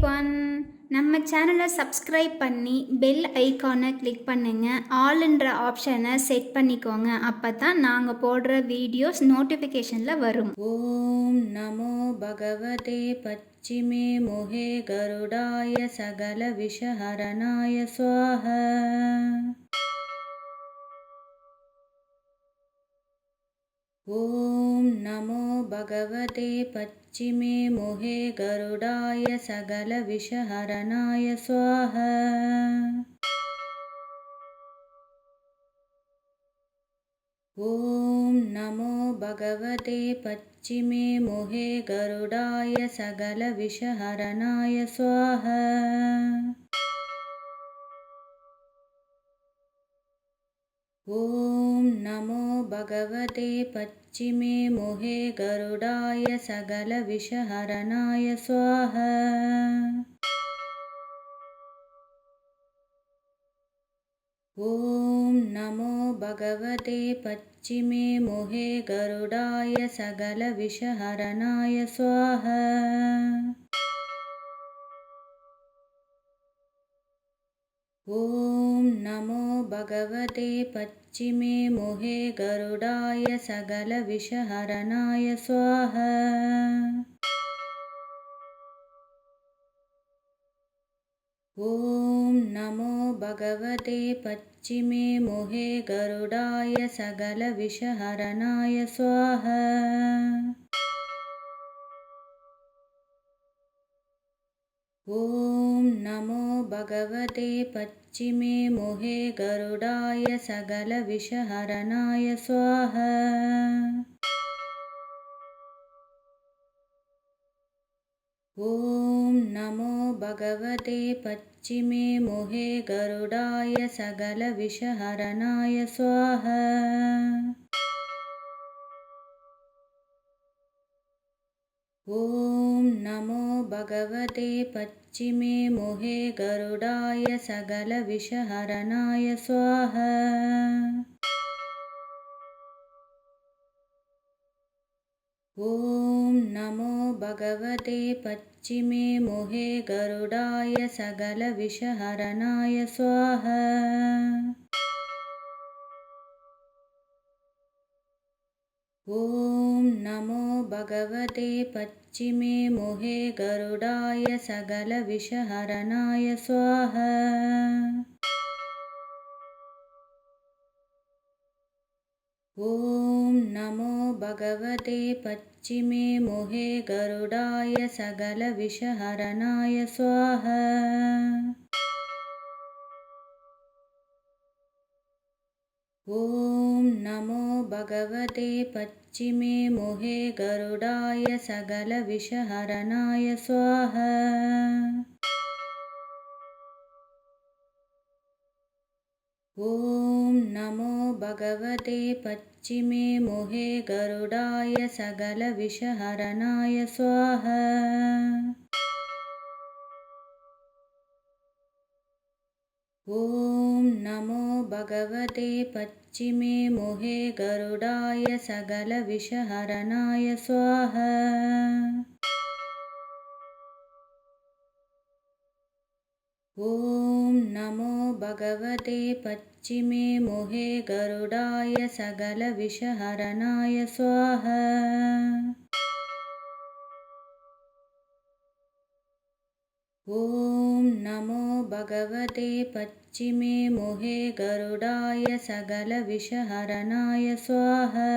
Everyone. நம்ம சேனலை subscribe பண்ணி பெல் ஐகானை கிளிக் பண்ணுங்க. ஆல்ன்ற ஆப்ஷனை செட் பண்ணிக்கோங்க. அப்போ தான் நாங்கள் போடுற வீடியோஸ் நோட்டிஃபிகேஷனில் வரும். ஓம் நமோ பகவதே பச்சிமே மோஹே கருடாய சகல விஷஹரணாய ஸ்வாஹா. ஓம் நமோ பகவதே பச்சிமே மோஹே கருடாய சகல விஷஹரணாய ஸ்வாஹா. ஓம் நமோ பகவதே பச்சிமே மோஹே கருடாய சகல விஷஹரணாய ஸ்வாஹா. ஓம் நமோ பகவதே பச்சிமே மோஹே கருடாய சகல விஷஹரணாய ஸ்வாஹா. ஓம் நமோ பகவதே பச்சிமே மோஹே கருடாய சகல விஷஹரணாய ஸ்வாஹா. ஓம் நமோ பகவதே பச்சிமே மோஹே கருடாய சகல விஷஹரணாய ஸ்வாஹா. ஓம் நமோ பகவதே பச்சிமே மோஹே கருடாய சகல விஷஹரணாய ஸ்வாஹா. ஓம் நமோ பகவதே பச்சிமே மோஹே கருடாய சகல விஷஹரணாய ஸ்வாஹா. ஓம் நமோ பகவதே பச்சிமே மோஹே கருடாய சகல விஷஹரணாய ஸ்வாஹா. ஓம் நமோ பகவதே பச்சிமே மோஹே கருடாய சகல விஷஹரணாய ஸ்வாஹா. ஓம் நமோ பகவதே பச்சிமே மோஹே கருடாய சகல விஷஹரணாய ஸ்வாஹா. ஓம் நமோ பகவதே பச்சிமே மோஹே கருடாய சகல விஷஹரணாய ஸ்வாஹா. ஓம் நமோ பகவதே பச்சிமே மோஹே கருடாய சகல விஷஹரணாய ஸ்வாஹா. ஓம் நமோ பகவதே பச்சிமே மோஹே கருடாய சகல விஷஹரணாய ஸ்வாஹா. ஓம் நமோ பகவதே பச்சிமே மோஹே கருடாய சகல விஷஹரணாய ஸ்வாஹா. ஓம் நமோ பகவதே பச்சிமே மோஹே கருடாய சகல விஷஹரணாய ஸ்வாஹா. ஓம் நமோ பகவதே பச்சிமே மோஹே கருடாய சகல விஷஹரணாய ஸ்வாஹா. ஓம் நமோ பகவதே பச்சிமே மோஹே கருடாய சகல விஷஹரணாய ஸ்வாஹா.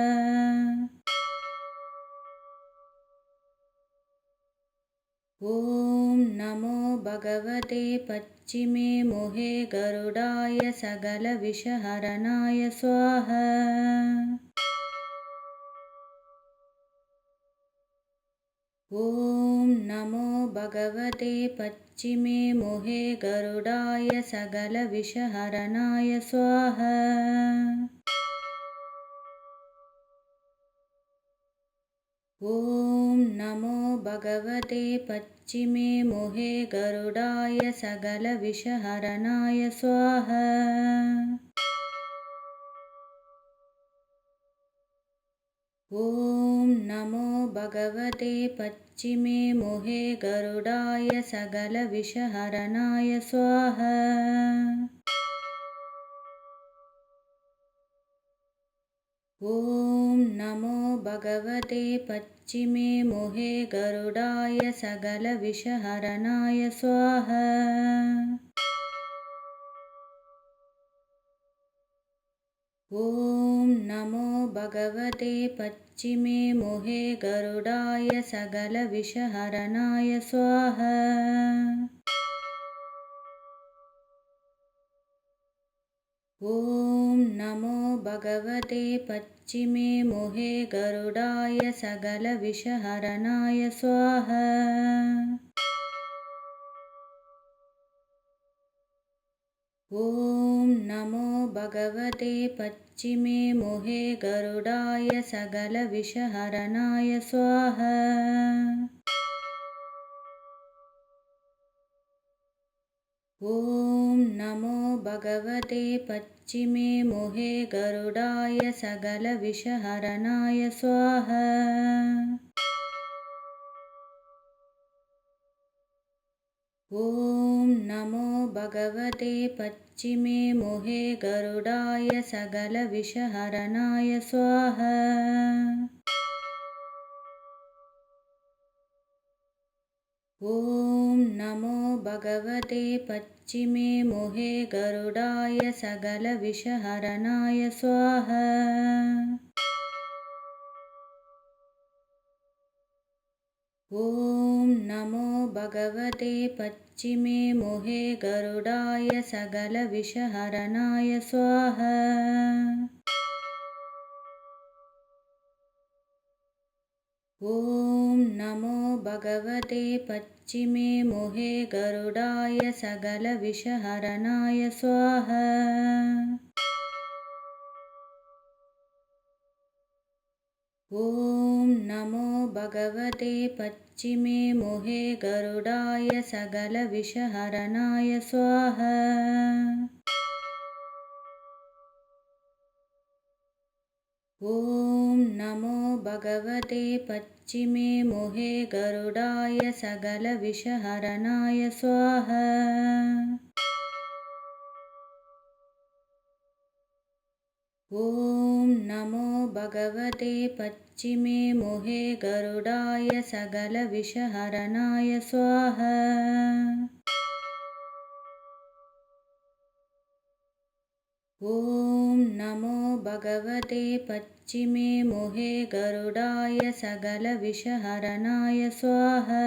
ஓம் நமோ பகவதே பச்சிமே மோஹே கருடாய சகல விஷஹரணாய ஸ்வாஹா. ஓம் நமோ பகவதே பச்சிமே மோஹே கருடாய சகல விஷஹரணாய ஸ்வாஹா. ஓம் நமோ பகவதே பச்சிமே மோஹே கருடாய சகல விஷஹரணாய ஸ்வாஹா. ॐ नमो भगवते पच्चिमे मुहे गरुडाय सकलविषहरणाय स्वाहा। ॐ नमो भगवते पच्चिमे मुहे गरुडाय सकलविषहरणाय स्वाहा। ॐ नमो भगवते पच्चिमे मुहे गरुडाय सकलविषहरणाय स्वाहा। ॐ नमो भगवते पच्चिमे मुहे गरुडाय सकलविषहरणाय स्वाहा। ॐ नमो भगवते पच्चिमे मुहे गरुडाय सकलविषहरणाय स्वाहा। ॐ नमो भगवते पच्चिमे मुहे गरुडाय सकलविषहरणाय स्वाहा। ॐ नमो भगवते पच्चिमे मुहे गरुडाय सकलविषहरणाय स्वाहा। ॐ नमो भगवते पच्चिमे मुहे गरुडाय सकलविषहरणाय स्वाहा। ॐ नमो भगवते पच्चिमे मुहे गरुडाय सकलविषहरणाय स्वाहा। ॐ नमो भगवते पच्चिमे मुहे गरुडाय सकलविषहरणाय स्वाहा। ॐ नमो भगवते पच्चिमे मुहे गरुडाय सकलविषहरणाय स्वाहा। ॐ नमो भगवते पच्चिमे मुहे गरुडाय सकलविषहरणाय स्वाहा। ॐ नमो भगवते पच्चिमे मुहे गरुडाय सकलविषहरणाय स्वाहा। ॐ नमो भगवते पच्चिमे मुहे गरुडाय सकलविषहरणाय स्वाहा।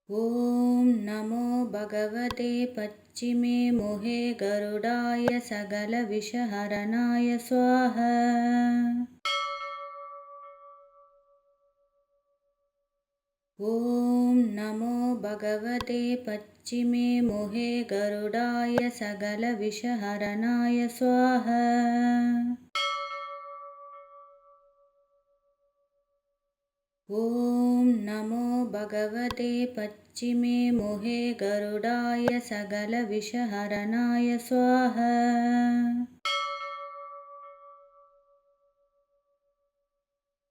ॐ नमो भगवते पच्चिमे मुहे गरुडाय सकलविषहरणाय स्वाहा। ॐ नमो भगवते पच्चिमे मुहे गरुडाय सकलविषहरणाय स्वाहा। ॐ नमो भगवते पच्चिमे मुहे गरुडाय सकलविषहरणाय स्वाहा।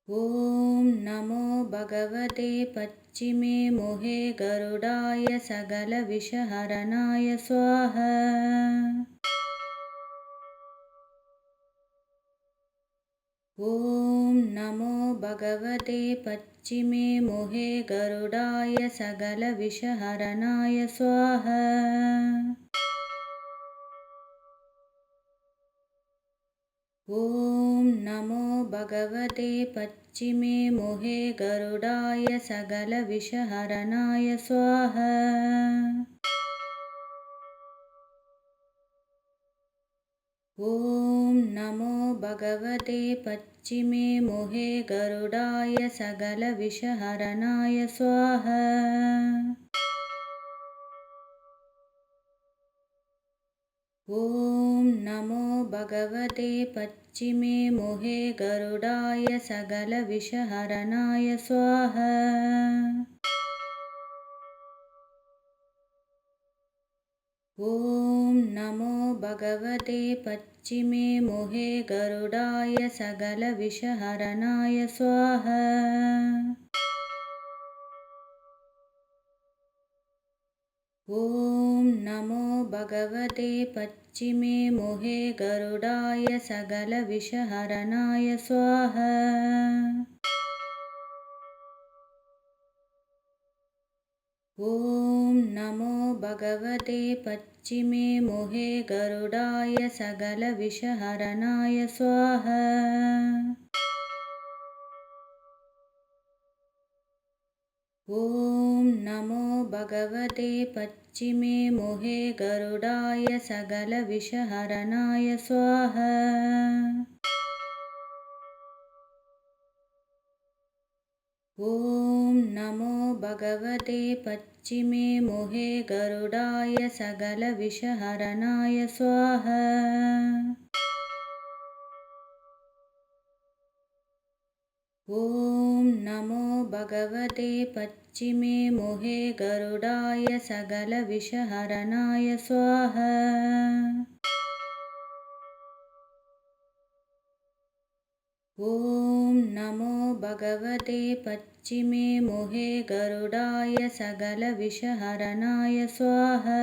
ॐ नमो भगवते पच्चिमे मुहे गरुडाय सकलविषहरणाय स्वाहा। ॐ नमो भगवते पच्चिमे मुहे गरुडाय सकलविषहरणाय स्वाहा। ॐ नमो भगवते पच्चिमे मुहे गरुडाय सकलविषहरणाय स्वाहा। ॐ नमो भगवते पच्चिमे मुहे गरुडाय सकलविषहरणाय स्वाहा। ॐ नमो भगवते पच्चिमे मुहे गरुडाय सकलविषहरणाय स्वाहा। ॐ नमो भगवते पच्चिमे मोहे गरुडाय सकलविषहरणाय स्वाहा। ॐ नमो भगवते पच्चिमे मोहे गरुडाय सकलविषहरणाय स्वाहा। ॐ नमो भगवते पच्चिमे मोहे गरुडाय सकलविषहरणाय स्वाहा। ॐ नमो भगवते पच्चिमे मोहे गरुडाय सकलविषहरणाय स्वाहा। ॐ नमो भगवते पच्चिमे मोहे गरुडाय सकलविषहरणाय स्वाहा। ॐ नमो भगवते पच्चिमे मोहे गरुडाय सकलविषहरणाय स्वाहा। ॐ नमो भगवते पच्चिमे मोहे गरुडाय सकलविषहरणाय स्वाहा।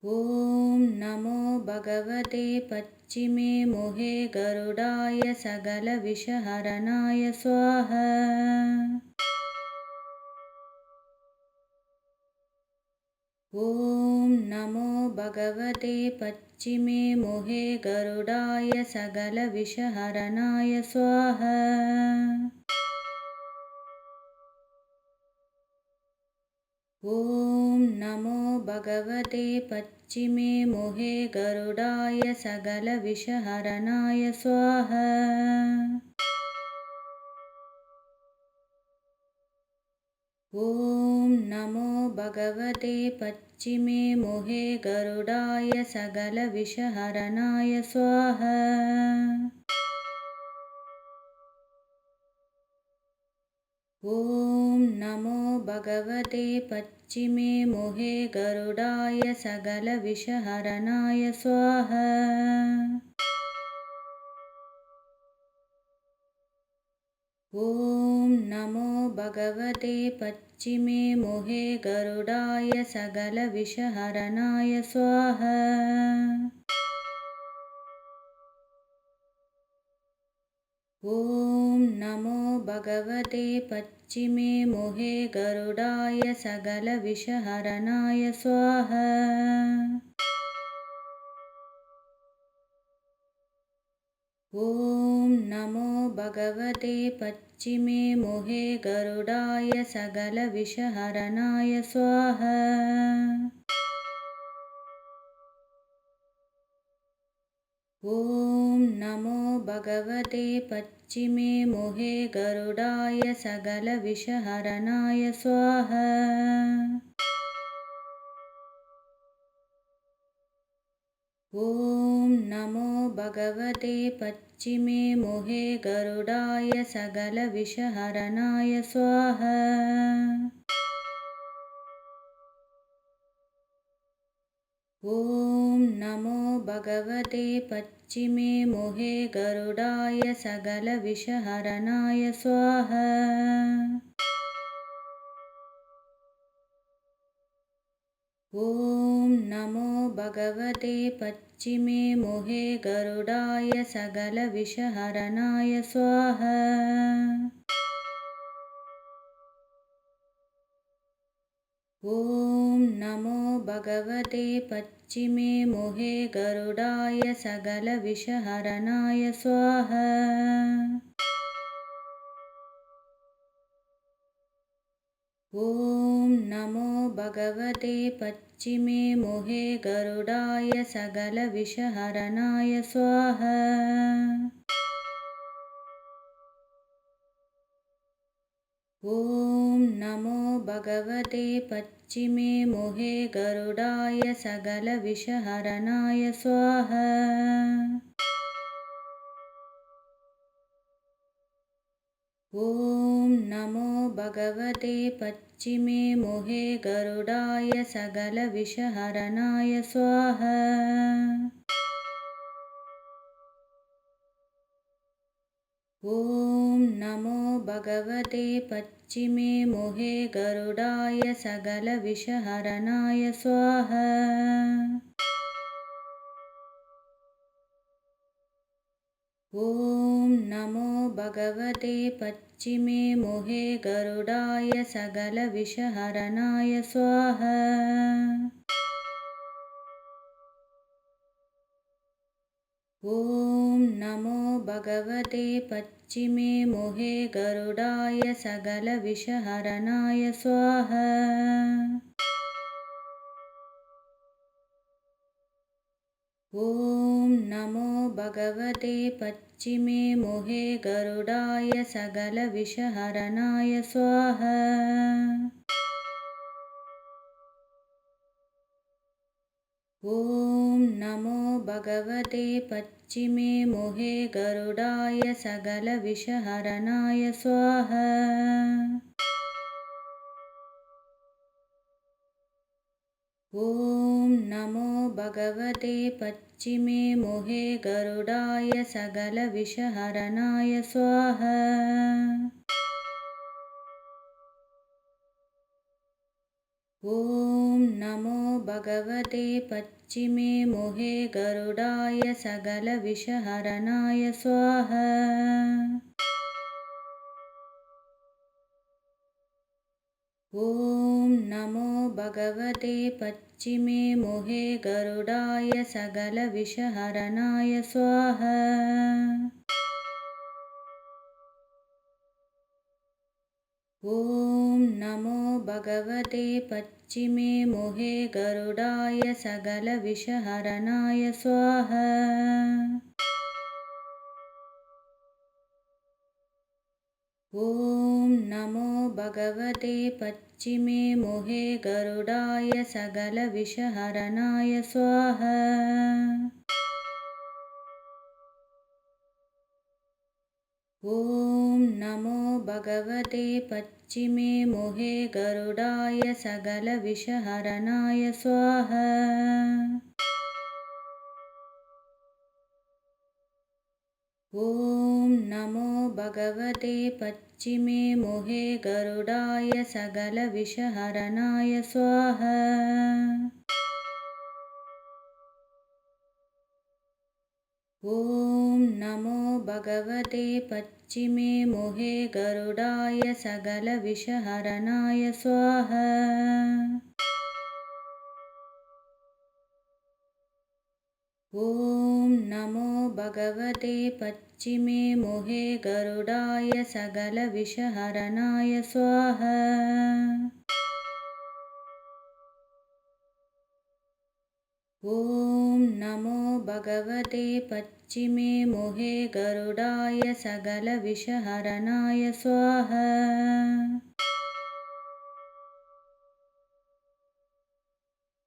ॐ नमो भगवते पच्चिमे मोहे गरुडाय सकलविषहरणाय स्वाहा। ॐ नमो भगवते पच्चिमे मोहे गरुडाय सकलविषहरणाय स्वाहा। ॐ नमो भगवते पच्चिमे मोहे गरुडाय सकलविषहरणाय स्वाहा। ॐ नमो भगवते पच्चिमे मोहे गरुडाय सकलविषहरणाय स्वाहा। ॐ नमो भगवते पच्चिमे मोहे गरुडाय सकलविषहरणाय स्वाहा। ॐ नमो भगवते पच्चिमे मोहे गरुडाय सकलविषहरणाय स्वाहा। ॐ नमो भगवते पच्चिमे मोहे गरुडाय सकलविषहरणाय स्वाहा। ॐ नमो भगवते पच्चिमे मोहे गरुडाय सकलविषहरणाय स्वाहा। ॐ नमो भगवते पच्चिमे मोहे गरुडाय सकलविषहरणाय स्वाहा। ॐ नमो भगवते पच्चिमे मोहे गरुडाय सकलविषहरणाय स्वाहा। ॐ नमो भगवते पच्चिमे मोहे गरुडाय सकलविषहरणाय स्वाहा। ॐ नमो भगवते पच्चिमे मोहे गरुडाय सकलविषहरणाय स्वाहा। ॐ नमो भगवते पच्चिमे मोहे गरुडाय सकलविषहरणाय स्वाहा। ॐ नमो भगवते पच्चिमे मोहे गरुडाय सकलविषहरणाय स्वाहा। ॐ नमो भगवते पच्चिमे मोहे गरुडाय सकलविषहरणाय स्वाहा। ॐ नमो भगवते पच्चिमे मोहे गरुडाय सकलविषहरणाय स्वाहा। ॐ नमो भगवते पच्चिमे मोहे गरुडाय सकलविषहरणाय स्वाहा। ॐ नमो भगवते पच्चिमे मोहे गरुडाय सकलविषहरणाय स्वाहा। ॐ नमो भगवते पच्चिमे मोहे गरुडाय सकलविषहरणाय स्वाहा। ॐ नमो भगवते पच्चिमे मोहे गरुडाय सकलविषहरणाय स्वाहा। ॐ नमो भगवते पच्चिमे मोहे गरुडाय सकलविषहरणाय स्वाहा। ॐ नमो भगवते पच्चिमे मोहे गरुडाय सकलविषहरणाय स्वाहा। ॐ नमो भगवते पच्चिमे मोहे गरुडाय सकलविषहरणाय स्वाहा। ॐ नमो भगवते पच्चिमे मोहे गरुडाय सकलविषहरणाय स्वाहा। ॐ नमो भगवते पच्चिमे मोहे गरुडाय सकलविषहरणाय स्वाहा। ॐ नमो भगवते पच्चिमे मोहे गरुडाय सकलविषहरणाय स्वाहा। ॐ नमो भगवते पच्चिमे मोहे गरुडाय सकलविषहरणाय स्वाहा। ॐ नमो भगवते पच्चिमे मोहे गरुडाय सकलविषहरणाय स्वाहा। ॐ नमो भगवते पच्चिमे मोहे गरुडाय सकलविषहरणाय स्वाहा। ॐ नमो भगवते पच्चिमे मोहे गरुडाय सकलविषहरणाय स्वाहा। ॐ नमो भगवते पच्चिमे मोहे गरुडाय सकलविषहरणाय स्वाहा।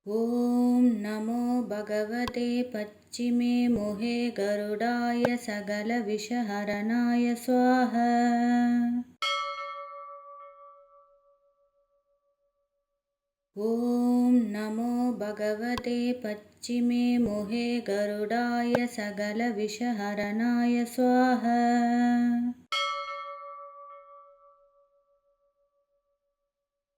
ॐ नमो भगवते पच्चिमे मोहे गरुडाय सकलविषहरणाय स्वाहा। ॐ नमो भगवते पच्चिमे मोहे गरुडाय सकलविषहरणाय स्वाहा।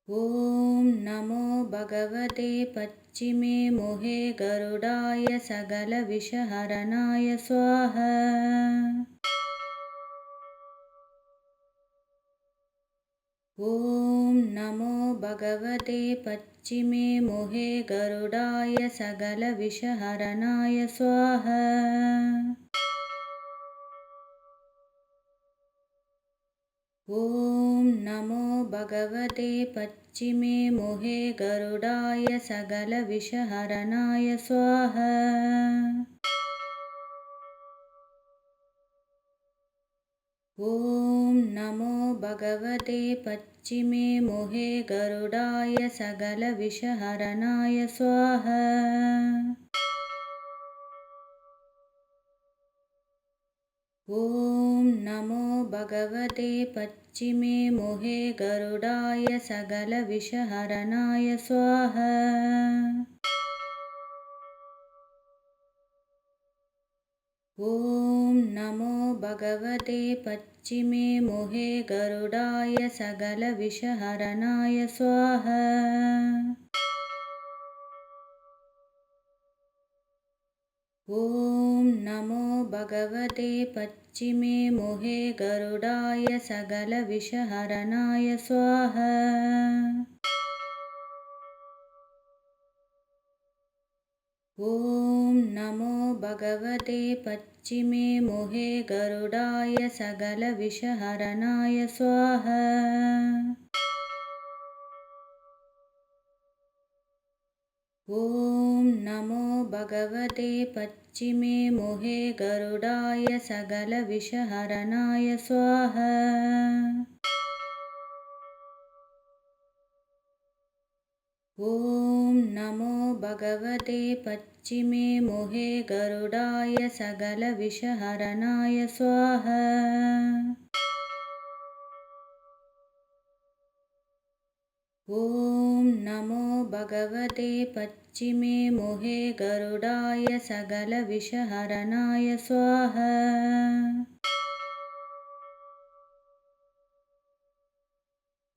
ॐ नमो भगवते पच्चिमे मोहे गरुडाय सकलविषहरणाय स्वाहा। ॐ नमो भगवते पच्चिमे मोहे गरुडाय सकलविषहरणाय स्वाहा। ॐ नमो भगवते पच्चिमे मोहे गरुडाय सकलविषहरणाय स्वाहा। ॐ नमो भगवते पच्चिमे मोहे गरुडाय सकलविषहरणाय स्वाहा। ॐ नमो भगवते पच्चिमे मोहे गरुडाय सकलविषहरणाय स्वाहा। ॐ नमो भगवते पच्चिमे मोहे गरुडाय सकलविषहरणाय स्वाहा। ॐ नमो भगवते पच्चिमे मोहे गरुडाय सकलविषहरणाय स्वाहा। ॐ नमो भगवते पच्चिमे मोहे गरुडाय सकलविषहरणाय स्वाहा। ॐ नमो भगवते पच्चिमे मोहे गरुडाय सकलविषहरणाय स्वाहा। ॐ नमो भगवते पच्चिमे मोहे गरुडाय सकलविषहरणाय स्वाहा। ॐ नमो भगवते पच्चिमे मोहे गरुडाय सकलविषहरणाय स्वाहा।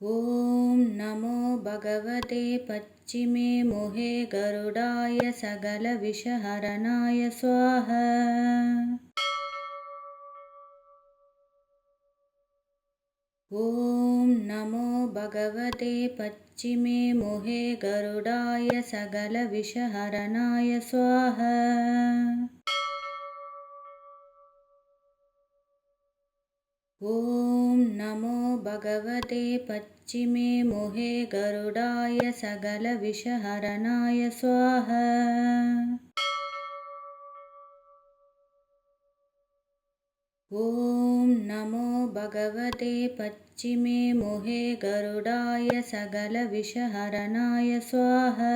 ॐ नमो भगवते पच्चिमे मोहे गरुडाय सकलविषहरणाय स्वाहा। ॐ नमो भगवते पच्चिमे मोहे गरुडाय सकलविषहरणाय स्वाहा। ॐ नमो भगवते पच्चिमे मोहे गरुडाय सकलविषहरणाय स्वाहा। ॐ नमो भगवते पच्चिमे मोहे गरुडाय सकलविषहरणाय स्वाहा।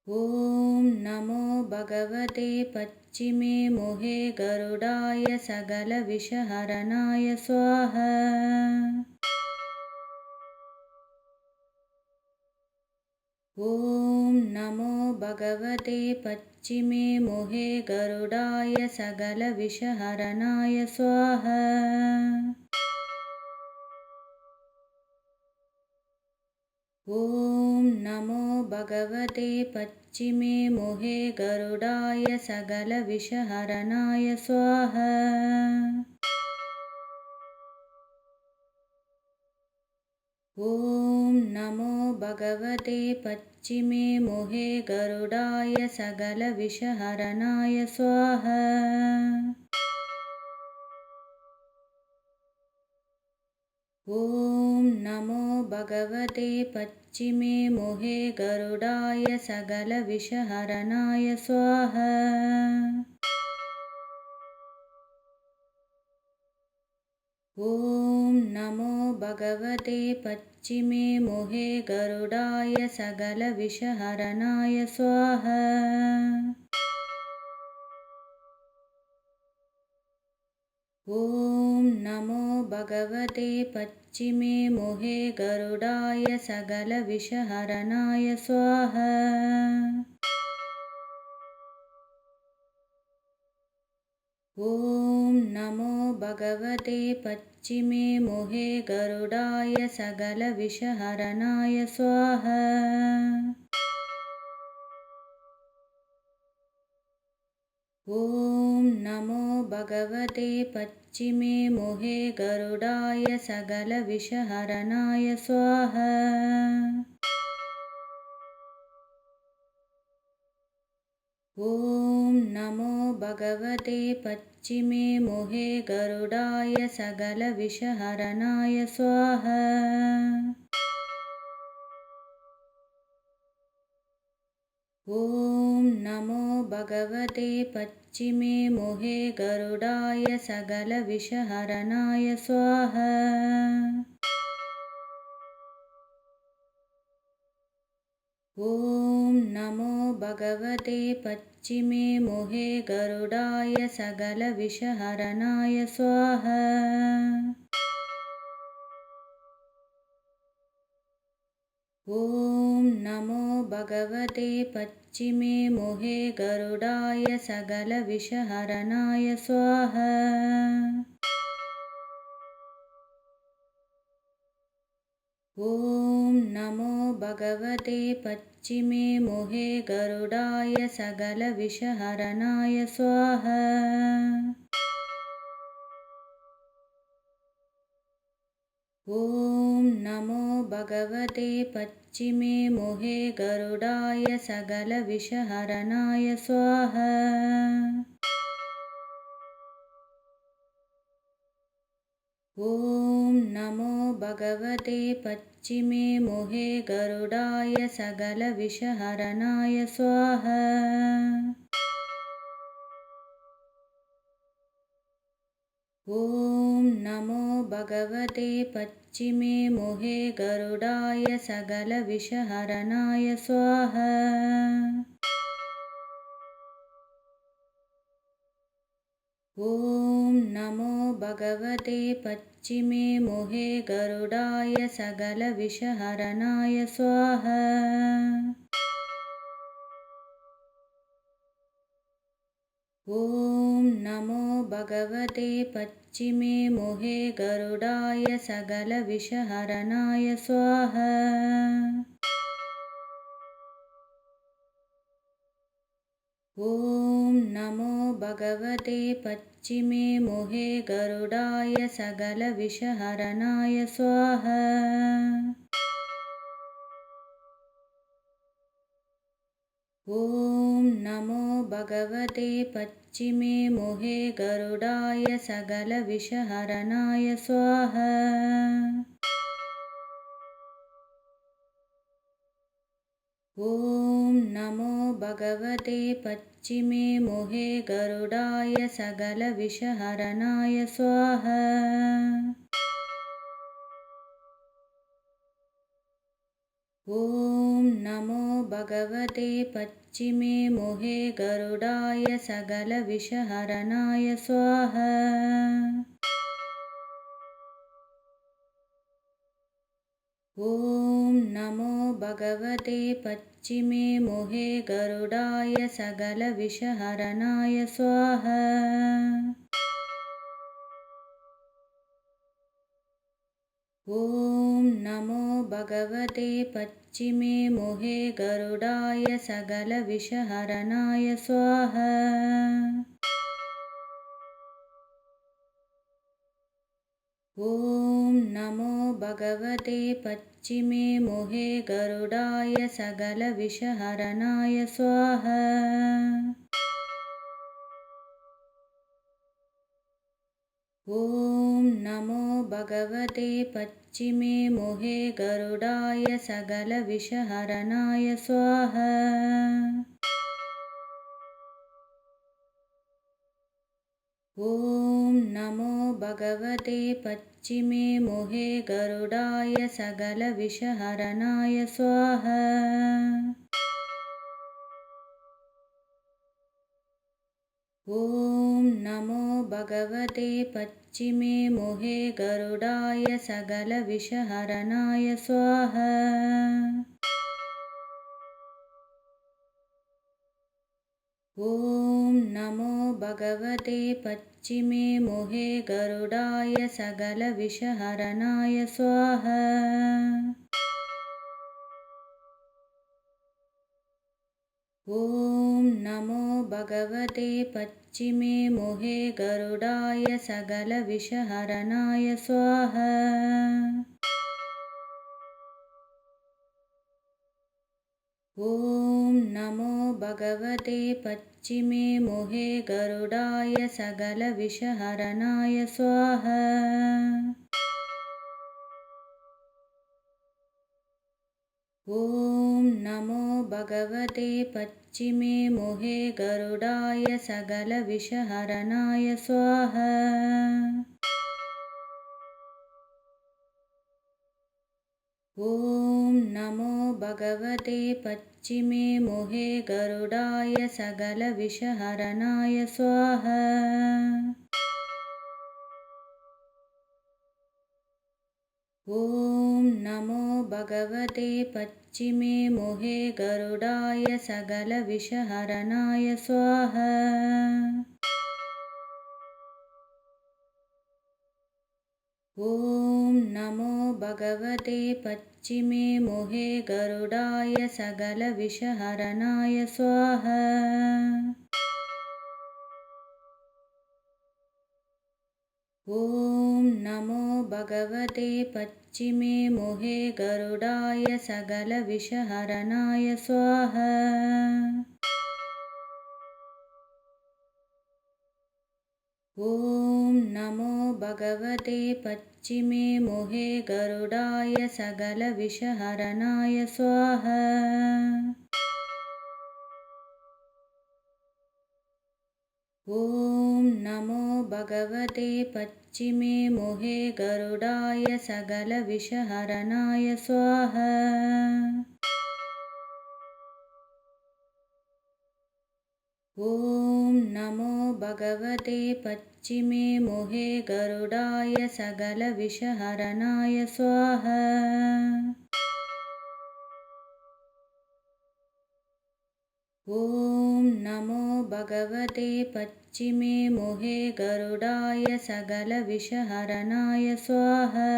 ॐ नमो भगवते पच्चिमे मोहे गरुडाय सकलविषहरणाय स्वाहा। ॐ नमो भगवते पच्चिमे मोहे गरुडाय सकलविषहरणाय स्वाहा। ॐ नमो भगवते पच्चिमे मोहे गरुडाय सकलविषहरणाय स्वाहा। ॐ नमो भगवते पच्चिमे मोहे गरुडाय सकलविषहरणाय स्वाहा। ॐ नमो भगवते पच्चिमे मोहे गरुडाय सकलविषहरणाय स्वाहा। ॐ नमो भगवते पच्चिमे मोहे गरुडाय सकलविषहरणाय स्वाहा। ॐ नमो भगवते पच्चिमे मोहे गरुडाय सकलविषहरणाय स्वाहा। ॐ नमो भगवते पच्चिमे मोहे गरुडाय सकलविषहरणाय स्वाहा। ॐ नमो भगवते पच्चिमे मोहे गरुडाय सकलविषहरणाय स्वाहा। ॐ नमो भगवते पच्चिमे मोहे गरुडाय सकलविषहरणाय स्वाहा। ॐ नमो भगवते पच्चिमे मोहे गरुडाय सकलविषहरणाय स्वाहा। ॐ नमो भगवते पच्चिमे मोहे गरुडाय सकलविषहरणाय स्वाहा। ॐ नमो भगवते पच्चिमे मोहे गरुडाय सकलविषहरणाय स्वाहा। ॐ नमो भगवते पच्चिमे मोहे गरुडाय सकलविषहरणाय स्वाहा। ॐ नमो भगवते पच्चिमे मोहे गरुडाय सकलविषहरणाय स्वाहा। ॐ नमो भगवते पच्चिमे मोहे गरुडाय सकलविषहरणाय स्वाहा। ॐ नमो भगवते पच्चिमे मोहे गरुडाय सकलविषहरणाय स्वाहा। ॐ नमो भगवते पच्चिमे मोहे गरुडाय सकलविषहरणाय स्वाहा। ॐ नमो भगवते पच्चिमे मोहे गरुडाय सकलविषहरणाय स्वाहा। ॐ नमो भगवते पच्चिमे मोहे गरुडाय सकलविषहरणाय स्वाहा। ॐ नमो भगवते पच्चिमे मोहे गरुडाय सकलविषहरणाय स्वाहा। ॐ नमो भगवते पच्चिमे मोहे गरुडाय सकलविषहरणाय स्वाहा। ॐ नमो भगवते पच्चिमे मोहे गरुडाय सकलविषहरणाय स्वाहा। ॐ नमो भगवते पच्चिमे मोहे गरुडाय सकलविषहरणाय स्वाहा। ॐ नमो भगवते पच्चिमे मोहे गरुडाय सकलविषहरणाय स्वाहा। ॐ नमो भगवते पच्चिमे मोहे गरुडाय सकलविषहरणाय स्वाहा। ॐ नमो भगवते पच्चिमे मोहे गरुडाय सकलविषहरणाय स्वाहा। ॐ नमो भगवते पच्चिमे मोहे गरुडाय सकलविषहरणाय स्वाहा। ॐ नमो भगवते पच्चिमे मोहे गरुडाय सकलविषहरणाय स्वाहा। ॐ नमो भगवते पच्चिमे मोहे गरुडाय सकलविषहरणाय स्वाहा। ॐ नमो भगवते पच्चिमे मोहे गरुडाय सकलविषहरणाय स्वाहा। ॐ नमो भगवते पच्चिमे मोहे गरुडाय सकलविषहरणाय स्वाहा। ॐ नमो भगवते पच्चिमे मोहे गरुडाय सकलविषहरणाय स्वाहा। ॐ नमो भगवते पच्चिमे मोहे गरुडाय सकलविषहरणाय स्वाहा। ॐ नमो भगवते पच्चिमे मोहे गरुडाय सकलविषहरणाय स्वाहा। ॐ नमो भगवते पच्चिमे मोहे गरुडाय सकलविषहरणाय स्वाहा। ॐ नमो भगवते पच्चिमे मोहे गरुडाय सकलविषहरणाय स्वाहा। ॐ नमो भगवते पच्चिमे मोहे गरुडाय सकलविषहरणाय स्वाहा। ॐ नमो भगवते पच्चिमे मोहे गरुडाय सकलविषहरणाय स्वाहा। ॐ नमो भगवते पच्चिमे मोहे गरुडाय सकलविषहरणाय स्वाहा। ॐ नमो भगवते पच्चिमे मोहे गरुडाय सकलविषहरणाय स्वाहा।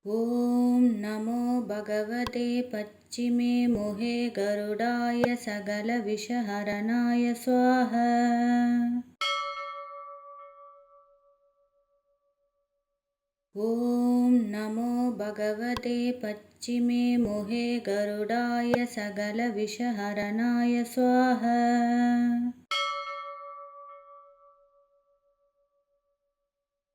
ॐ नमो भगवते पच्चिमे मोहे गरुडाय सकलविषहरणाय स्वाहा। ॐ नमो भगवते पच्चिमे मोहे गरुडाय सकलविषहरणाय स्वाहा।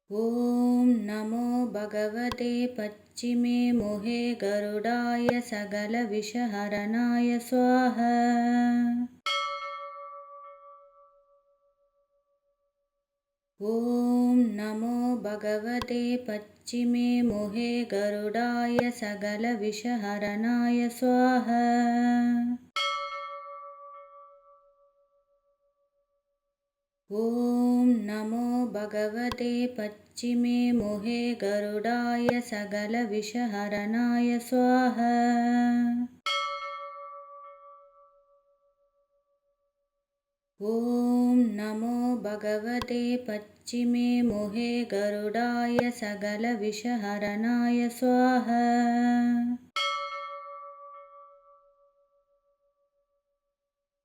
ॐ नमो भगवते पच्चिमे मोहे गरुडाय सकलविषहरणाय स्वाहा। ॐ नमो भगवते पच्चिमे मोहे गरुडाय सकलविषहरणाय स्वाहा। ॐ नमो भगवते पच्चिमे मोहे गरुडाय सकलविषहरणाय स्वाहा। ॐ नमो भगवते पच्चिमे मोहे गरुडाय सकलविषहरणाय स्वाहा।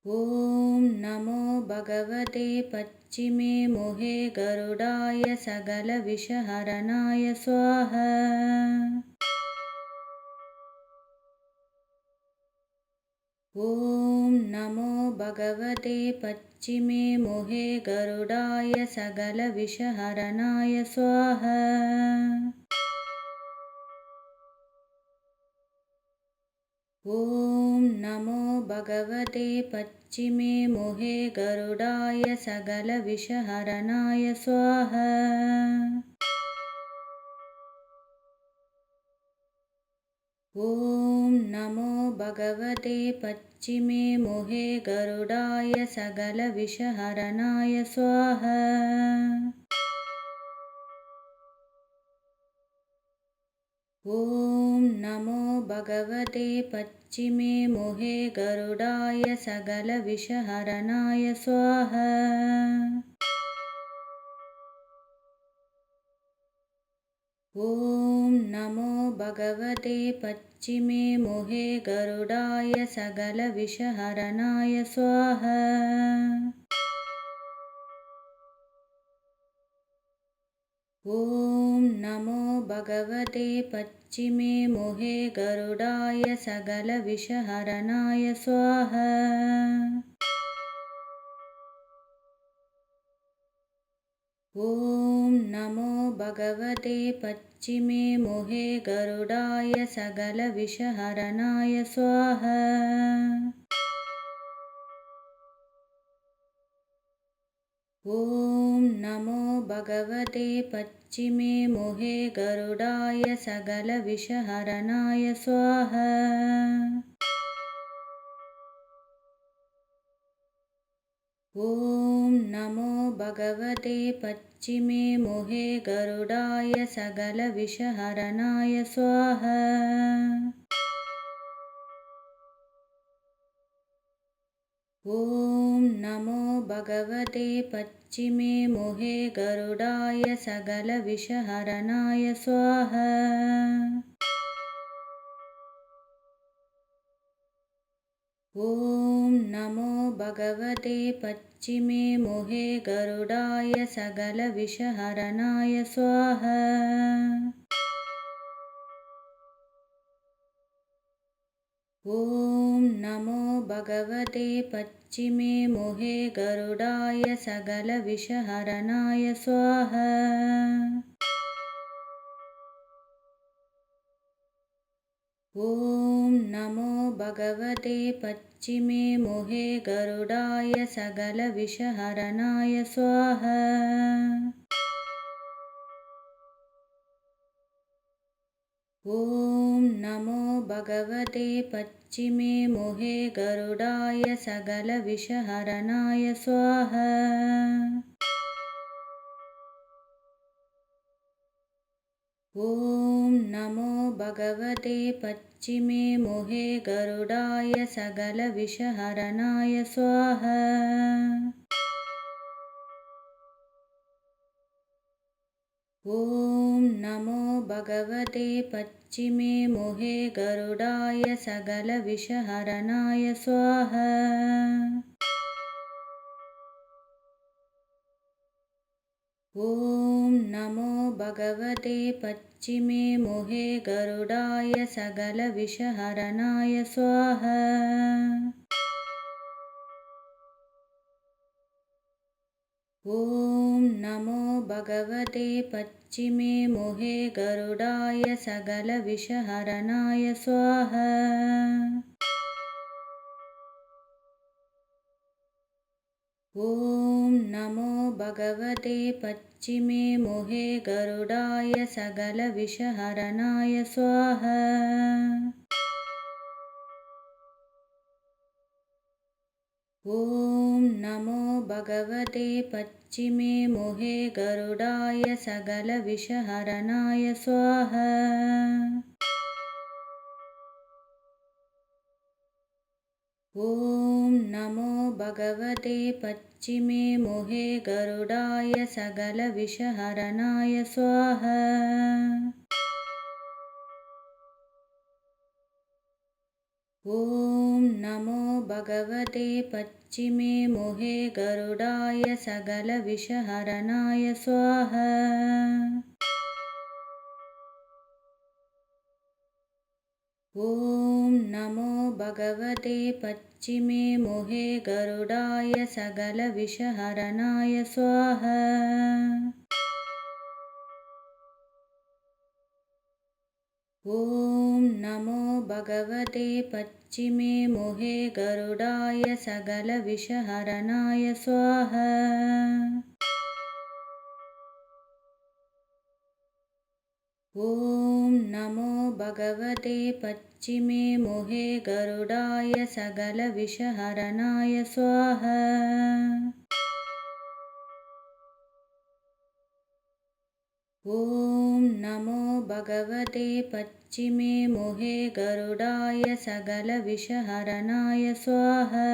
ॐ नमो भगवते पच्चिमे मोहे गरुडाय सकलविषहरणाय स्वाहा। ॐ नमो भगवते पच्चिमे मोहे गरुडाय सकलविषहरणाय स्वाहा। ॐ नमो भगवते पच्चिमे मोहे गरुडाय सकलविषहरणाय स्वाहा। ॐ नमो भगवते पच्चिमे मोहे गरुडाय सकलविषहरणाय स्वाहा। ॐ नमो भगवते पच्चिमे मोहे गरुडाय सकलविषहरणाय स्वाहा। ॐ नमो भगवते पच्चिमे मोहे गरुडाय सकलविषहरणाय स्वाहा। ॐ नमो भगवते पच्चिमे मोहे गरुडाय सकलविषहरणाय स्वाहा। ॐ नमो भगवते पच्चिमे मोहे गरुडाय सकलविषहरणाय स्वाहा। ॐ नमो भगवते पच्चिमे मोहे गरुडाय सकलविषहरणाय स्वाहा। ॐ नमो भगवते पच्चिमे मोहे गरुडाय सकलविषहरणाय स्वाहा। ॐ नमो भगवते पच्चिमे मोहे गरुडाय सकलविषहरणाय स्वाहा। ॐ नमो भगवते पच्चिमे मोहे गरुडाय सकलविषहरणाय स्वाहा। ॐ नमो भगवते पच्चिमे मोहे गरुडाय सकलविषहरणाय स्वाहा। ॐ नमो भगवते पच्चिमे मोहे गरुडाय सकलविषहरणाय स्वाहा। ॐ नमो भगवते पच्चिमे मोहे गरुडाय सकलविषहरणाय स्वाहा। ॐ नमो भगवते पच्चिमे मोहे गरुडाय सकलविषहरणाय स्वाहा। ॐ नमो भगवते पच्चिमे मोहे गरुडाय सकलविषहरणाय स्वाहा। ॐ नमो भगवते पच्चिमे मोहे गरुडाय सकलविषहरणाय स्वाहा। ॐ नमो भगवते पच्चिमे मोहे गरुडाय सकलविषहरणाय स्वाहा। ॐ नमो भगवते पच्चिमे मोहे गरुडाय सकलविषहरणाय स्वाहा। ॐ नमो भगवते पच्चिमे मोहे गरुडाय सकलविषहरणाय स्वाहा। ॐ नमो भगवते पच्चिमे मोहे गरुडाय सकलविषहरणाय स्वाहा। ॐ नमो भगवते पच्चिमे मोहे गरुडाय सकलविषहरणाय स्वाहा। ॐ नमो भगवते पच्चिमे मोहे गरुडाय सकलविषहरणाय स्वाहा। ॐ नमो भगवते पच्चिमे मोहे गरुडाय सकलविषहरणाय स्वाहा। ॐ नमो भगवते पच्चिमे मोहे गरुडाय सकलविषहरणाय स्वाहा। ॐ नमो भगवते पच्चिमे मोहे गरुडाय सकलविषहरणाय स्वाहा।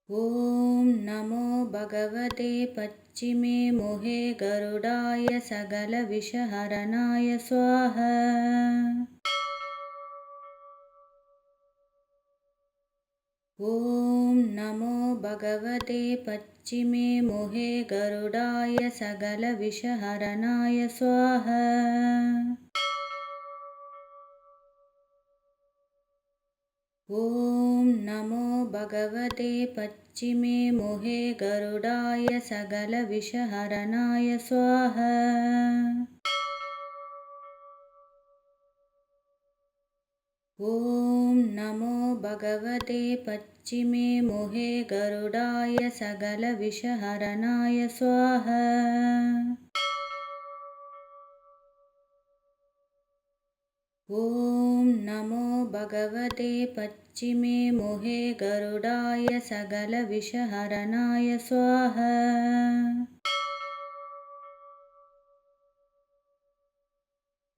ॐ नमो भगवते पच्चिमे मोहे गरुडाय सकलविषहरणाय स्वाहा। ॐ नमो भगवते पच्चिमे मोहे गरुडाय सकलविषहरणाय स्वाहा। ॐ नमो भगवते पच्चिमे मोहे गरुडाय सकलविषहरणाय स्वाहा। ॐ नमो भगवते पच्चिमे मुहे गरुडाय सकलविषहरणाय स्वाहा। ॐ नमो भगवते पच्चिमे मुहे गरुडाय सकलविषहरणाय स्वाहा।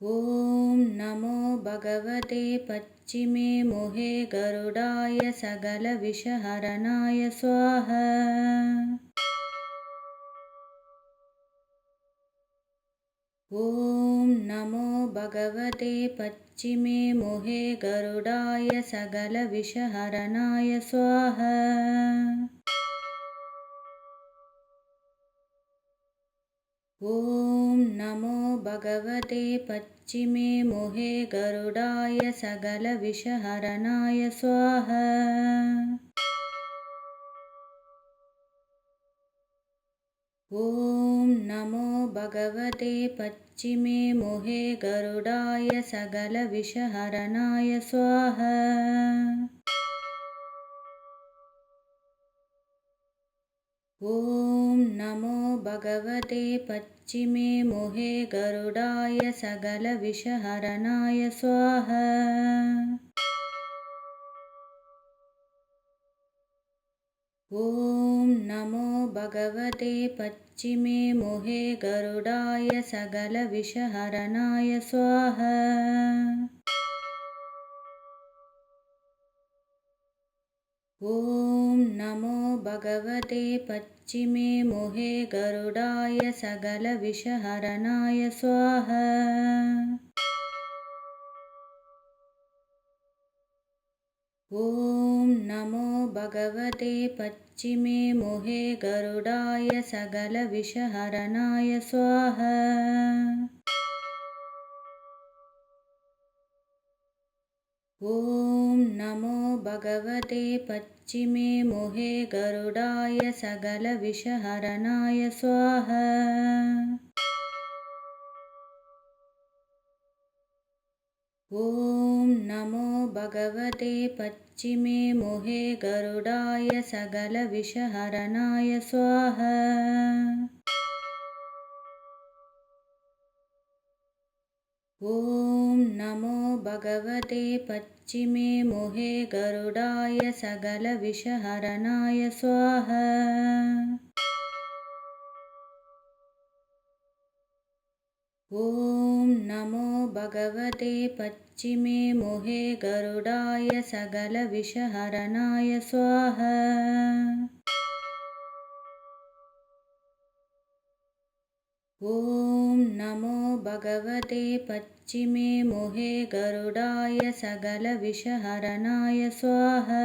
ॐ नमो भगवते पच्चिमे मुहे गरुडाय सकलविषहरणाय स्वाहा। ॐ नमो भगवते पच्चिमे मुहे गरुडाय सकलविषहरणाय स्वाहा। ॐ नमो भगवते पच्चिमे मुहे गरुडाय सकलविषहरणाय स्वाहा। ॐ नमो भगवते पच्चिमे मुहे गरुडाय सकलविषहरणाय स्वाहा। ॐ नमो भगवते पच्चिमे मुहे गरुडाय सकलविषहरणाय स्वाहा। ॐ नमो भगवते पच्चिमे मुहे गरुडाय सकलविषहरणाय स्वाहा। ॐ नमो भगवते पच्चिमे मुहे गरुडाय सकलविषहरणाय स्वाहा। ॐ नमो भगवते पच्चिमे मुहे गरुडाय सकलविषहरणाय स्वाहा। ॐ नमो भगवते पच्चिमे मुहे गरुडाय सकलविषहरणाय स्वाहा। ॐ नमो भगवते पच्चिमे मुहे गरुडाय सकलविषहरणाय स्वाहा। ॐ नमो भगवते पच्चिमे मुहे गरुडाय सकलविषहरणाय स्वाहा। ॐ नमो भगवते पच्चिमे मुहे गरुडाय सकलविषहरणाय स्वाहा। ॐ नमो भगवते पच्चिमे मुहे गरुडाय सकलविषहरणाय स्वाहा।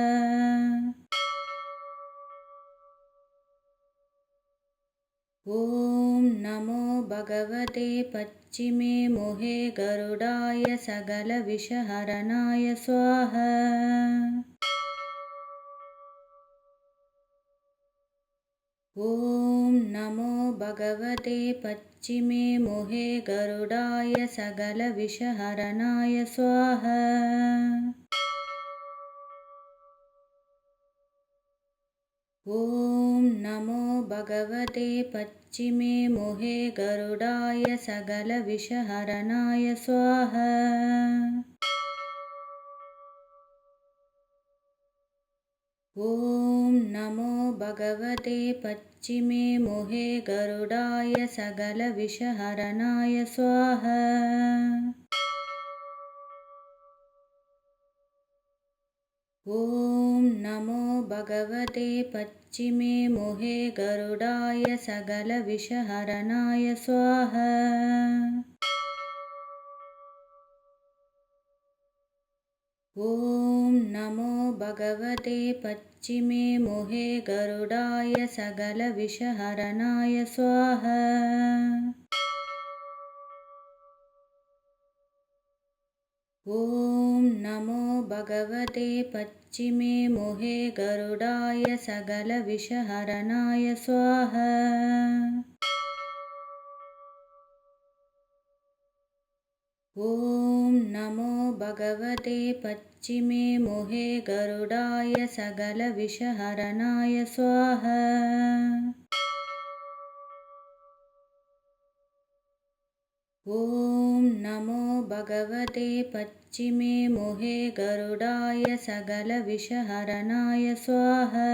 ॐ नमो भगवते पच्चिमे मुहे गरुडाय सकलविषहरणाय स्वाहा। ॐ नमो भगवते पच्चिमे मुहे गरुडाय सकलविषहरणाय स्वाहा। ॐ नमो भगवते पच्चिमे मुहे गरुडाय सकलविषहरणाय स्वाहा। ॐ नमो भगवते पच्चिमे मुहे गरुडाय सकलविषहरणाय स्वाहा। ॐ नमो भगवते पच्चिमे मुहे गरुडाय सकलविषहरणाय स्वाहा। ॐ नमो भगवते पच्चिमे मुहे गरुडाय सकलविषहरणाय स्वाहा। ॐ नमो भगवते पच्चिमे मुहे गरुडाय सकलविषहरणाय स्वाहा। ॐ नमो भगवते पच्चिमे मोहे गरुडाय सकलविषहरणाय स्वाहा। ॐ नमो भगवते पच्चिमे मोहे गरुडाय सकलविषहरणाय स्वाहा।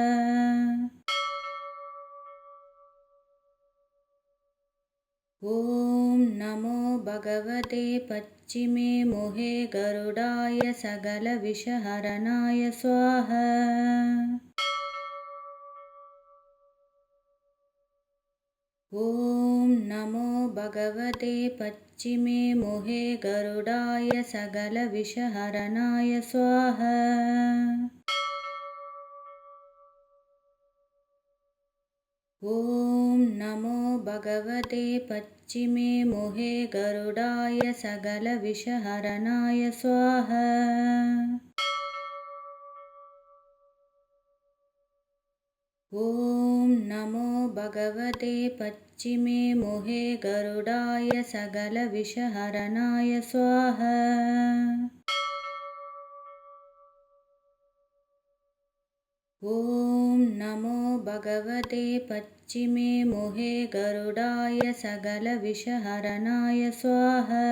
ॐ नमो भगवते पच्चिमे मोहे गरुडाय सकलविषहरणाय स्वाहा। ॐ नमो भगवते पच्चिमे मोहे गरुडाय सकलविषहरणाय स्वाहा। ॐ नमो भगवते पच्चिमे मोहे गरुडाय सकलविषहरणाय स्वाहा। ॐ नमो भगवते पच्चिमे मोहे गरुडाय सकलविषहरणाय स्वाहा। ॐ नमो भगवते पच्चिमे मोहे गरुडाय सकलविषहरणाय स्वाहा।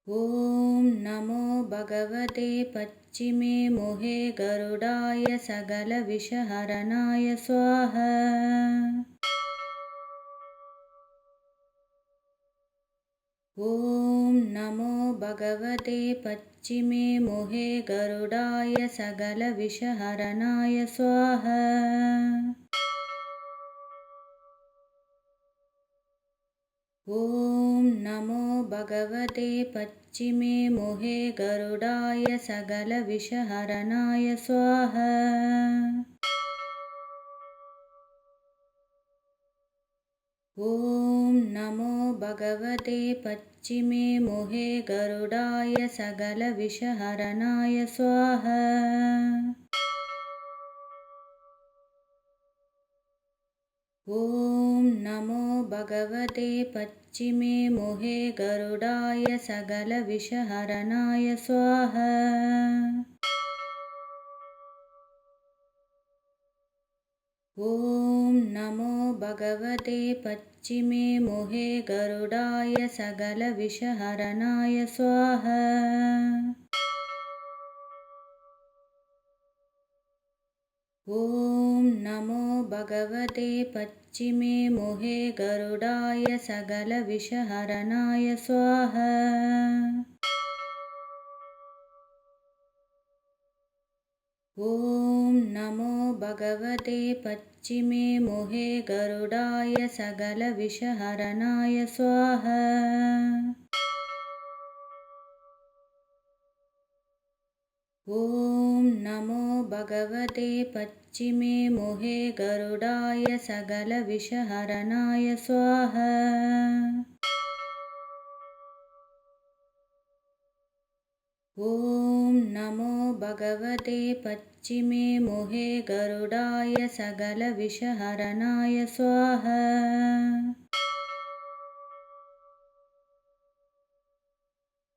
ॐ नमो भगवते पच्चिमे मोहे गरुडाय सकलविषहरणाय स्वाहा। ॐ नमो भगवते पच्चिमे मोहे गरुडाय सकलविषहरणाय स्वाहा। ॐ नमो भगवते पच्चिमे मोहे गरुडाय सकलविषहरणाय स्वाहा। ॐ नमो भगवते पच्चिमे मोहे गरुडाय सकलविषहरणाय स्वाहा। ॐ नमो भगवते पच्चिमे मोहे गरुडाय सकलविषहरणाय स्वाहा। ॐ नमो भगवते पच्चिमे मोहे गरुडाय सकलविषहरणाय स्वाहा। ॐ नमो भगवते पच्चिमे मोहे गरुडाय सकलविषहरणाय स्वाहा। ॐ नमो भगवते पच्चिमे मोहे गरुडाय सकलविषहरणाय स्वाहा। ॐ नमो भगवते पच्चिमे मोहे गरुडाय सकलविषहरणाय स्वाहा। ॐ नमो भगवते पच्चिमे मोहे गरुडाय सकलविषहरणाय स्वाहा।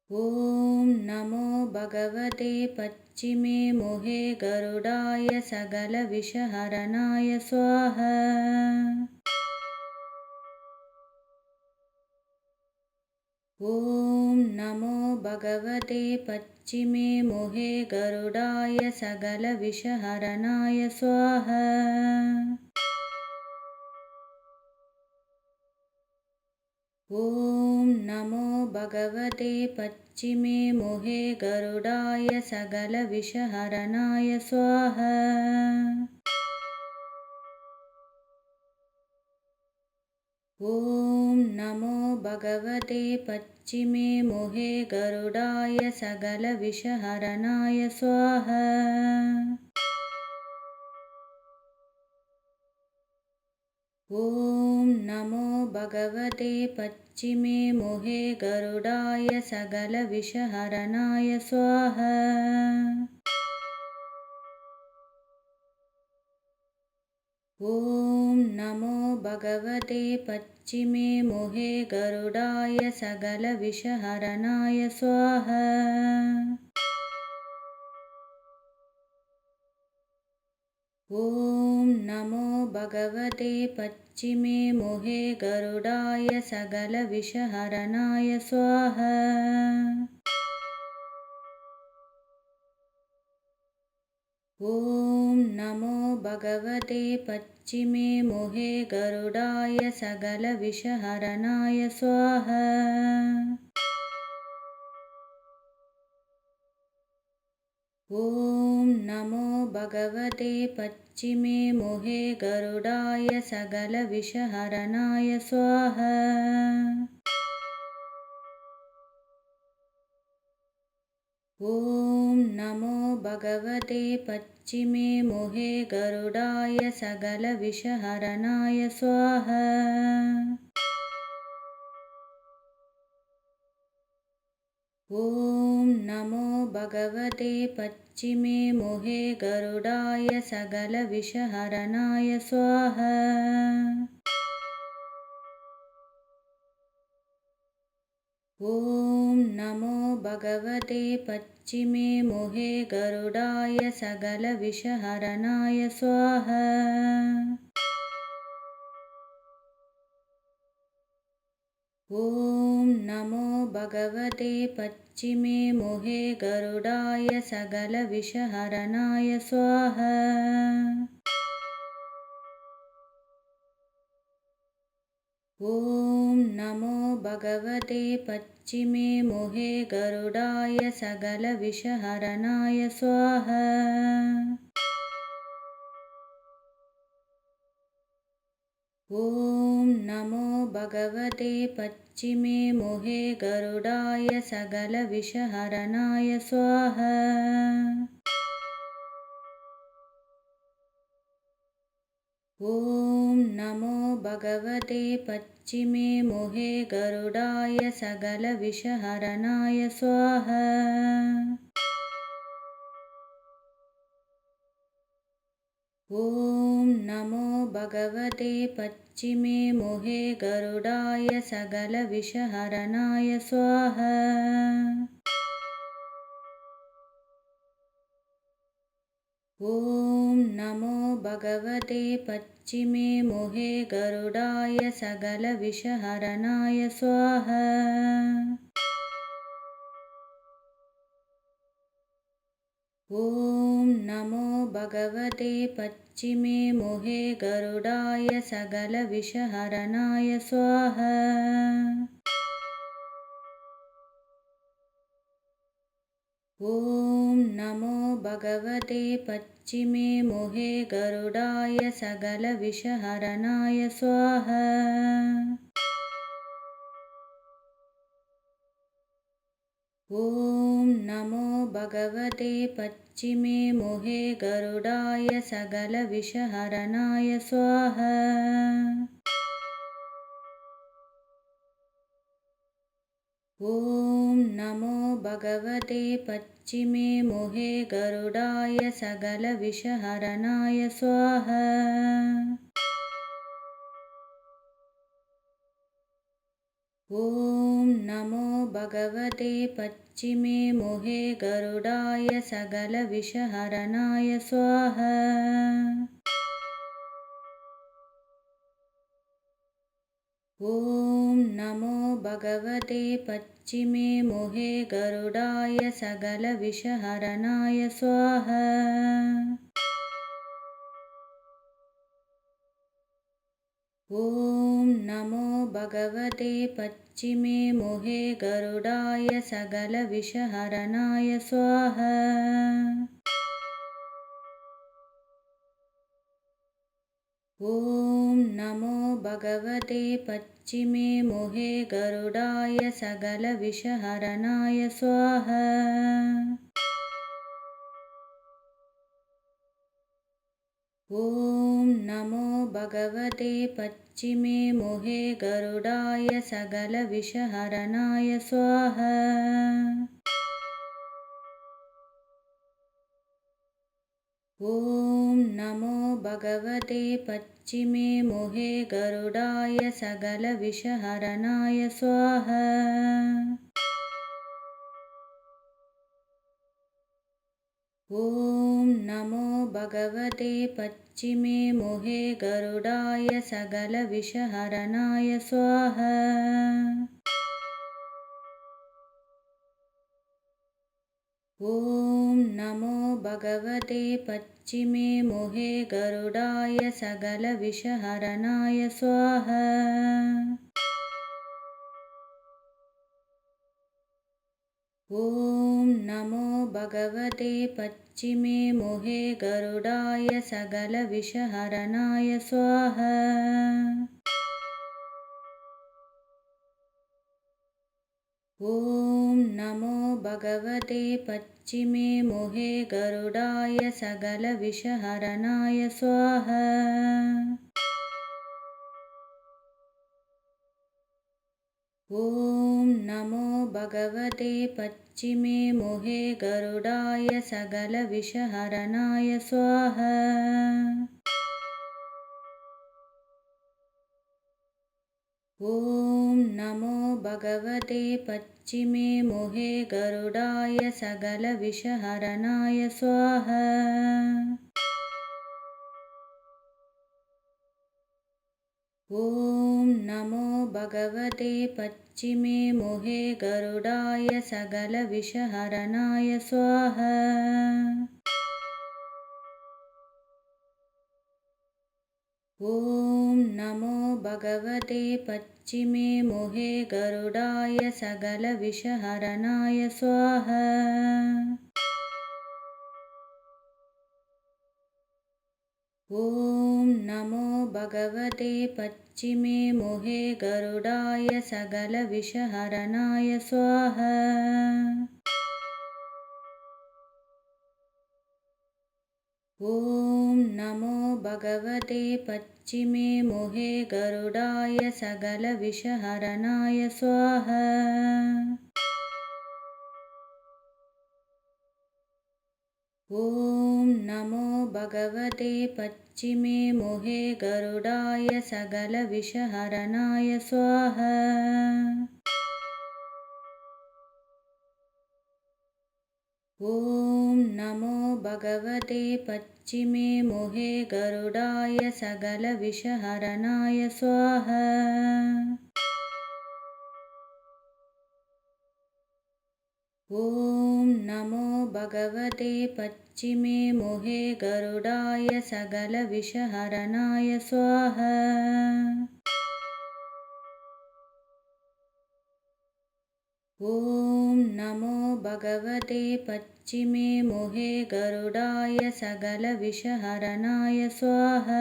ॐ नमो भगवते पच्चिमे मोहे गरुडाय सकलविषहरणाय स्वाहा। ॐ नमो भगवते पच्चिमे मोहे गरुडाय सकलविषहरणाय स्वाहा। ॐ नमो भगवते पच्चिमे मोहे गरुडाय सकलविषहरणाय स्वाहा। ॐ नमो भगवते पच्चिमे मोहे गरुडाय सकलविषहरणाय स्वाहा। ॐ नमो भगवते पच्चिमे मोहे गरुडाय सकलविषहरणाय स्वाहा। ॐ नमो भगवते पच्चिमे मोहे गरुडाय सकलविषहरणाय स्वाहा। ॐ नमो भगवते पच्चिमे मोहे गरुडाय सकलविषहरणाय स्वाहा। ॐ नमो भगवते पच्चिमे मोहे गरुडाय सकलविषहरणाय स्वाहा। ॐ नमो भगवते पच्चिमे मोहे गरुडाय सकलविषहरणाय स्वाहा। ॐ नमो भगवते पच्चिमे मोहे गरुडाय सकलविषहरणाय स्वाहा। ॐ नमो भगवते पच्चिमे मोहे गरुडाय सकलविषहरणाय स्वाहा। ॐ नमो भगवते पच्चिमे मोहे गरुडाय सकलविषहरणाय स्वाहा। ॐ नमो भगवते पच्चिमे मोहे गरुडाय सकलविषहरणाय स्वाहा। ॐ नमो भगवते पच्चिमे मोहे गरुडाय सकलविषहरणाय स्वाहा। ॐ नमो भगवते पच्चिमे मोहे गरुडाय सकलविषहरणाय स्वाहा। ॐ नमो भगवते पच्चिमे मोहे गरुडाय सकलविषहरणाय स्वाहा। ॐ नमो भगवते पच्चिमे मोहे गरुडाय सकलविषहरणाय स्वाहा। ॐ नमो भगवते पच्चिमे मोहे गरुडाय सकलविषहरणाय स्वाहा। ॐ नमो भगवते पच्चिमे मोहे गरुडाय सकलविषहरणाय स्वाहा। ॐ नमो भगवते पच्चिमे मोहे गरुडाय सकलविषहरणाय स्वाहा। ॐ नमो भगवते पच्चिमे मोहे गरुडाय सकलविषहरणाय स्वाहा। ॐ नमो भगवते पच्चिमे मोहे गरुडाय सकलविषहरणाय स्वाहा। ॐ नमो भगवते पच्चिमे मोहे गरुडाय सकलविषहरणाय स्वाहा। ॐ नमो भगवते पच्चिमे मोहे गरुडाय सकलविषहरणाय स्वाहा। ॐ नमो भगवते पच्चिमे मोहे गरुडाय सकलविषहरणाय स्वाहा। ॐ नमो भगवते पच्चिमे मोहे गरुडाय सकलविषहरणाय स्वाहा। ॐ नमो भगवते पच्चिमे मोहे गरुडाय सकलविषहरणाय स्वाहा। ॐ नमो भगवते पच्चिमे मोहे गरुडाय सकलविषहरणाय स्वाहा। ॐ नमो भगवते पच्चिमे मोहे गरुडाय सकलविषहरणाय स्वाहा। ॐ नमो भगवते पच्चिमे मोहे गरुडाय सकलविषहरणाय स्वाहा। ॐ नमो भगवते पच्चिमे मोहे गरुडाय सकलविषहरणाय स्वाहा। ॐ नमो भगवते पच्चिमे मोहे गरुडाय सकलविषहरणाय स्वाहा। ॐ नमो भगवते पच्चिमे मोहे गरुडाय सकलविषहरणाय स्वाहा। ॐ नमो भगवते पच्चिमे मोहे गरुडाय सकलविषहरणाय स्वाहा। ॐ नमो भगवते पच्चिमे मोहे गरुडाय सकलविषहरणाय स्वाहा। ॐ नमो भगवते पच्चिमे मोहे गरुडाय सकलविषहरणाय स्वाहा। ॐ नमो भगवते पच्चिमे मोहे गरुडाय सकलविषहरणाय स्वाहा। ॐ नमो भगवते पच्चिमे मोहे गरुडाय सकलविषहरणाय स्वाहा। ॐ नमो भगवते पच्चिमे मोहे गरुडाय सकलविषहरणाय स्वाहा। ॐ नमो भगवते पच्चिमे मोहे गरुडाय सकलविषहरणाय स्वाहा। ॐ नमो भगवते पच्चिमे मोहे गरुडाय सकलविषहरणाय स्वाहा। ॐ नमो भगवते पच्चिमे मोहे गरुडाय सकलविषहरणाय स्वाहा।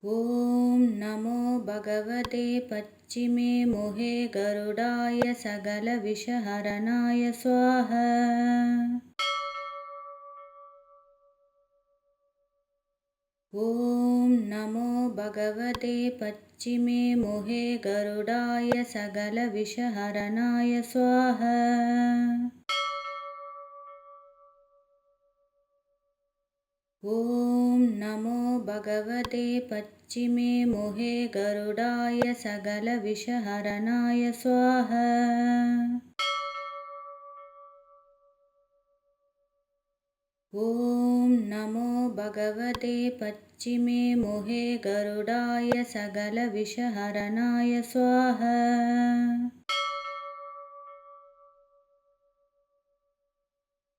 ॐ नमो भगवते पच्चिमे मोहे गरुडाय सकलविषहरणाय स्वाहा। ॐ नमो भगवते पच्चिमे मोहे गरुडाय सकलविषहरणाय स्वाहा। ॐ नमो भगवते पच्चिमे मोहे गरुडाय सकलविषहरणाय स्वाहा। ॐ नमो भगवते पच्चिमे मोहे गरुडाय सकलविषहरणाय स्वाहा।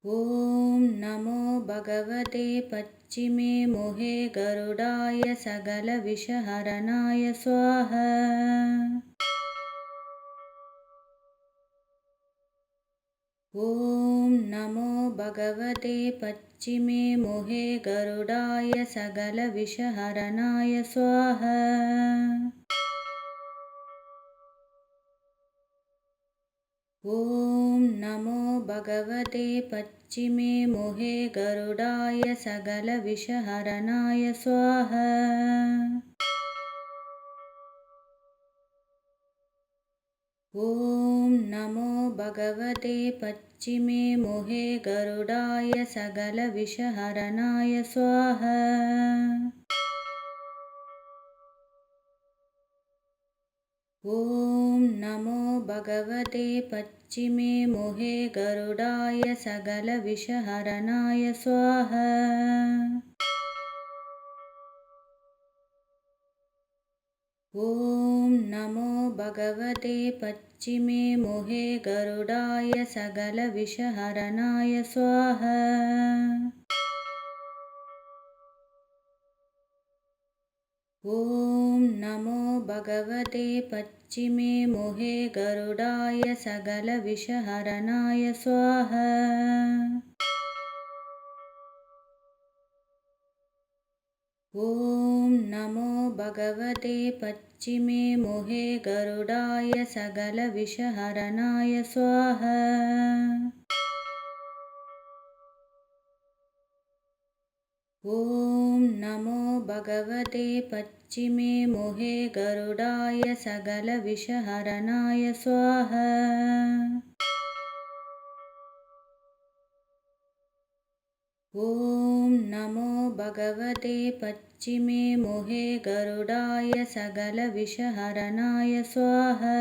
ॐ नमो भगवते पच्चिमे मोहे गरुडाय सकलविषहरणाय स्वाहा। ॐ नमो भगवते पच्चिमे मोहे गरुडाय सकलविषहरणाय स्वाहा। ॐ नमो भगवते पच्चिमे मोहे गरुडाय सकलविषहरणाय स्वाहा। ॐ नमो भगवते पश्चिमे मुहे गरुडाय सकलविषहरणाय स्वाहा। ॐ नमो भगवते पश्चिमे मुहे गरुडाय सकलविषहरणाय स्वाहा। ॐ नमो भगवते पश्चिमे मुहे गरुडाय सकलविषहरणाय स्वाहा। ॐ नमो भगवते पश्चिमे मुहे गरुडाय सकलविषहरणाय स्वाहा। ॐ नमो भगवते पश्चिमे मुहे गरुडाय सकलविषहरणाय स्वाहा। ॐ नमो भगवते पश्चिमे मुहे गरुडाय सकलविषहरणाय स्वाहा। ॐ नमो भगवते पश्चिमे मुहे गरुडाय सकलविषहरणाय स्वाहा।